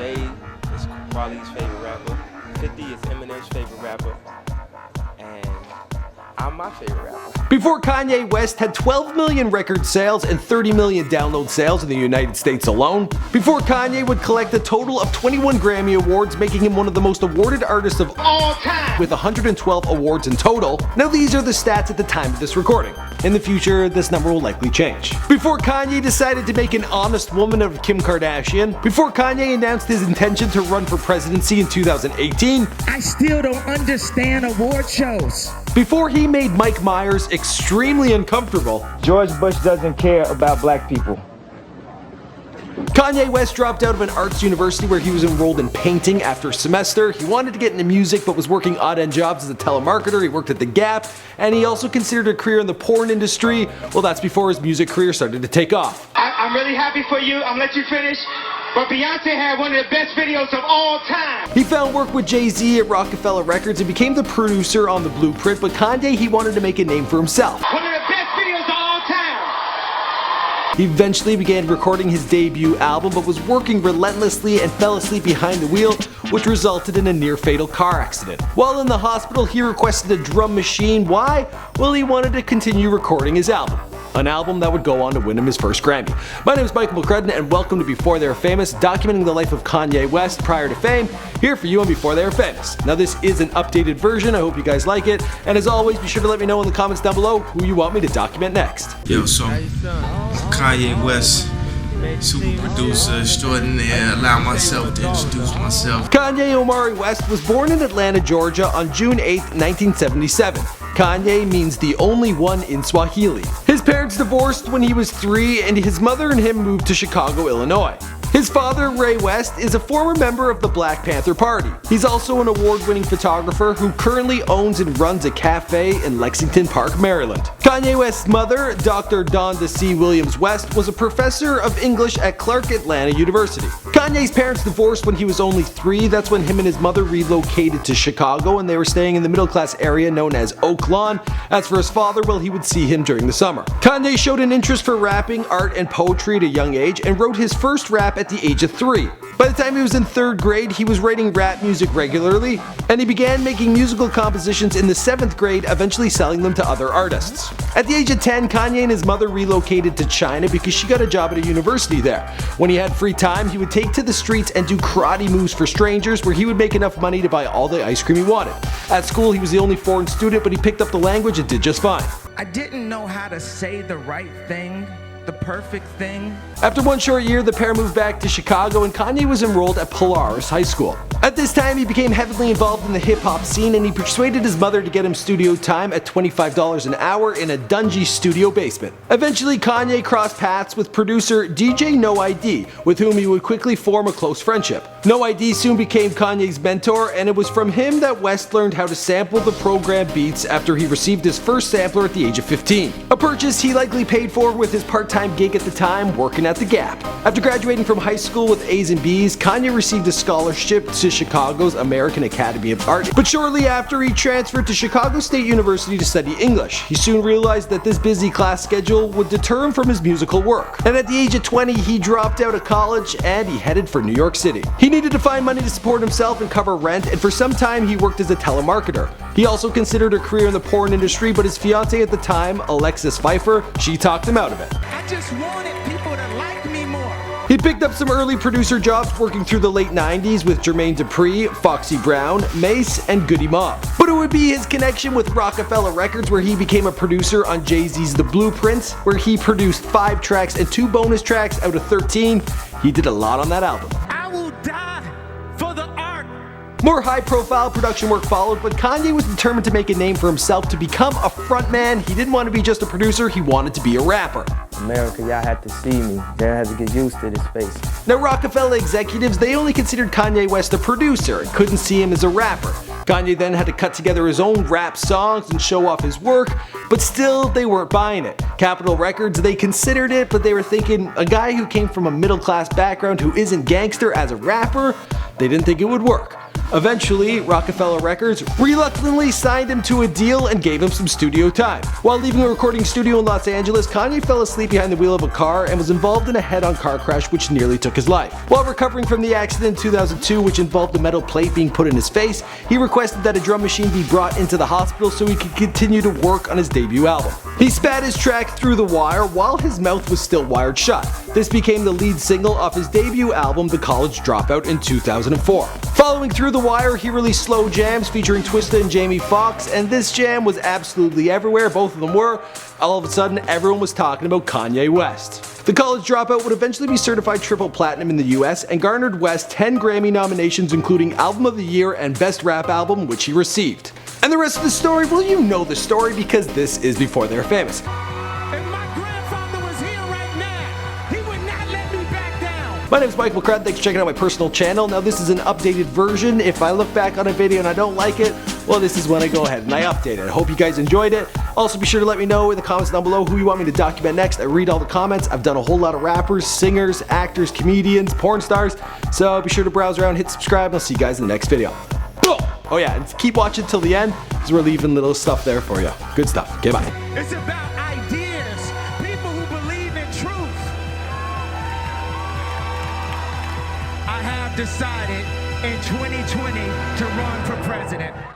Jay is Kweli's favorite rapper. 50 is Eminem's favorite rapper. And I'm my favorite rapper. Before Kanye West had 12 million record sales and 30 million download sales in the United States alone. Before Kanye would collect a total of 21 Grammy Awards, making him one of the most awarded artists of all time, with 112 awards in total. Now these are the stats at the time of this recording. In the future, this number will likely change. Before Kanye decided to make an honest woman of Kim Kardashian. Before Kanye announced his intention to run for presidency in 2018. I still don't understand award shows. Before he made Mike Myers extremely uncomfortable. George Bush doesn't care about black people. Kanye West dropped out of an arts university where he was enrolled in painting after a semester. He wanted to get into music but was working odd-end jobs as a telemarketer. He worked at The Gap, and he also considered a career in the porn industry. Well, that's before his music career started to take off. I'm really happy for you. I'm gonna let you finish. But Beyonce had one of the best videos of all time. He found work with Jay-Z at Rockefeller Records and became the producer on The Blueprint, but Kanye, he wanted to make a name for himself. One of the best videos of all time. He eventually began recording his debut album, but was working relentlessly and fell asleep behind the wheel, which resulted in a near-fatal car accident. While in the hospital, he requested a drum machine. Why? Well, he wanted to continue recording his album. An album that would go on to win him his first Grammy. My name is Michael McCrudden, and welcome to Before They Were Famous, documenting the life of Kanye West prior to fame, here for you on Before They Were Famous. Now this is an updated version, I hope you guys like it, and as always, be sure to let me know in the comments down below who you want me to document next. Yo, so Kanye West, super producer extraordinaire, allow myself to introduce myself. Kanye Omari West was born in Atlanta, Georgia on June 8, 1977. Kanye means the only one in Swahili. His parents divorced when he was 3, and his mother and him moved to Chicago, Illinois. His father, Ray West, is a former member of the Black Panther Party. He's also an award-winning photographer who currently owns and runs a cafe in Lexington Park, Maryland. Kanye West's mother, Dr. Donda C. Williams West, was a professor of English at Clark Atlanta University. Kanye's parents divorced when he was only 3. That's when him and his mother relocated to Chicago, and they were staying in the middle-class area known as Oak Lawn. As for his father, well, he would see him during the summer. Kanye showed an interest for rapping, art, and poetry at a young age, and wrote his first rap at the age of 3. By the time he was in 3rd grade, he was writing rap music regularly, and he began making musical compositions in the 7th grade, eventually selling them to other artists. At the age of 10, Kanye and his mother relocated to China because she got a job at a university there. When he had free time, he would take to the streets and do karate moves for strangers, where he would make enough money to buy all the ice cream he wanted. At school, he was the only foreign student, but he picked up the language and did just fine. I didn't know how to say the right thing, the perfect thing. After one short year, the pair moved back to Chicago, and Kanye was enrolled at Polaris High School. At this time, he became heavily involved in the hip-hop scene, and he persuaded his mother to get him studio time at $25 an hour in a dungy studio basement. Eventually, Kanye crossed paths with producer DJ No ID, with whom he would quickly form a close friendship. No ID soon became Kanye's mentor, and it was from him that West learned how to sample the program beats after he received his first sampler at the age of 15. A purchase he likely paid for with his part-time gig at the time, working at The Gap. After graduating from high school with A's and B's, Kanye received a scholarship to Chicago's American Academy of Art, but shortly after he transferred to Chicago State University to study English. He soon realized that this busy class schedule would deter him from his musical work, and at the age of 20 he dropped out of college and he headed for New York City. He needed to find money to support himself and cover rent, and for some time he worked as a telemarketer. He also considered a career in the porn industry, but his fiancée at the time, Alexis Pfeiffer, she talked him out of it. I just wanted people to like me more. He picked up some early producer jobs working through the late 90s with Jermaine Dupri, Foxy Brown, Mace, and Goody Mob. But it would be his connection with Rockefeller Records where he became a producer on Jay-Z's The Blueprint, where he produced 5 tracks and 2 bonus tracks out of 13. He did a lot on that album. I will die for the art. More high-profile production work followed, but Kanye was determined to make a name for himself, to become a frontman. He didn't want to be just a producer, he wanted to be a rapper. America, y'all had to see me. Y'all had to get used to this space. Now Rockefeller executives, they only considered Kanye West a producer and couldn't see him as a rapper. Kanye then had to cut together his own rap songs and show off his work, but still they weren't buying it. Capitol Records, they considered it, but they were thinking a guy who came from a middle-class background who isn't gangster as a rapper, they didn't think it would work. Eventually, Rockefeller Records reluctantly signed him to a deal and gave him some studio time. While leaving a recording studio in Los Angeles, Kanye fell asleep behind the wheel of a car and was involved in a head-on car crash which nearly took his life. While recovering from the accident in 2002, which involved a metal plate being put in his face, he requested that a drum machine be brought into the hospital so he could continue to work on his debut album. He spat his track Through the Wire while his mouth was still wired shut. This became the lead single off his debut album, The College Dropout, in 2004. Following Through the Wire, he released Slow Jams featuring Twista and Jamie Foxx, and this jam was absolutely everywhere, both of them were. All of a sudden, everyone was talking about Kanye West. The College Dropout would eventually be certified triple platinum in the US and garnered West 10 Grammy nominations, including Album of the Year and Best Rap Album, which he received. And the rest of the story, well, you know the story because this is before they're famous. If my grandfather was here right now, he would not let me back down. My name is Mike McCrud, thanks for checking out my personal channel. Now this is an updated version. If I look back on a video and I don't like it, well, this is when I go ahead and I update it. I hope you guys enjoyed it. Also, be sure to let me know in the comments down below who you want me to document next. I read all the comments. I've done a whole lot of rappers, singers, actors, comedians, porn stars. So be sure to browse around, hit subscribe, and I'll see you guys in the next video. Oh yeah, and keep watching till the end because we're leaving little stuff there for you. Good stuff. Okay, bye. It's about ideas, people who believe in truth. I have decided in 2020 to run for president.